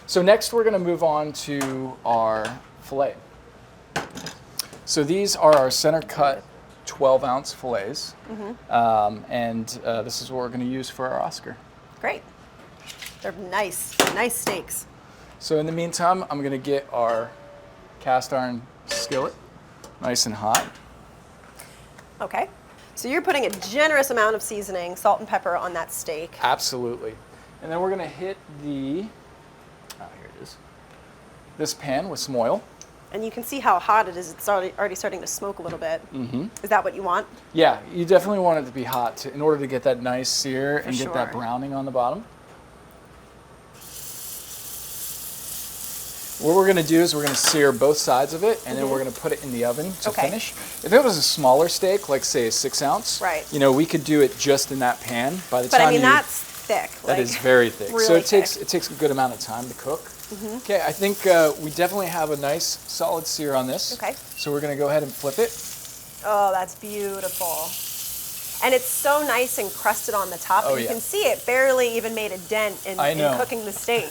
So next we're gonna move on to our filet. So these are our center cut 12-ounce fillets. And this is what we're gonna use for our Oscar. Great. They're nice steaks. So in the meantime, I'm gonna get our cast iron skillet nice and hot. Okay. So you're putting a generous amount of seasoning, salt and pepper on that steak. Absolutely. And then we're gonna hit here it is, this pan with some oil. And you can see how hot it is. It's already starting to smoke a little bit. Is that what you want? Yeah, you definitely want it to be hot in order to get that nice sear and get that sure. browning on the bottom. What we're gonna do is we're gonna sear both sides of it, and then we're gonna put it in the oven to finish. If it was a smaller steak, like say a 6-ounce, right, we could do it just in that pan. By the but time I mean, that's thick. That is very thick. Really so it thick. takes a good amount of time to cook. Okay, I think we definitely have a nice solid sear on this. Okay. So we're gonna go ahead and flip it. Oh, that's beautiful. And it's so nice and crusted on the top. Oh, you yeah. can see it barely even made a dent in cooking the steak,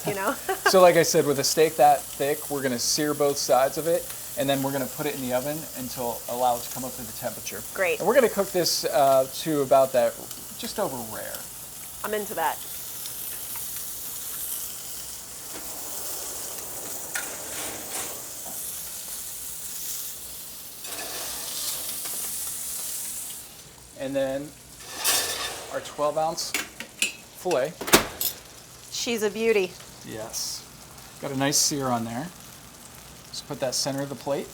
So like I said, with a steak that thick, we're gonna sear both sides of it, and then we're gonna put it in the oven until allow it to come up to the temperature. Great. And we're gonna cook this to about that, just over rare. I'm into that. And then our 12-ounce filet. She's a beauty. Yes. Got a nice sear on there. Just put that center of the plate.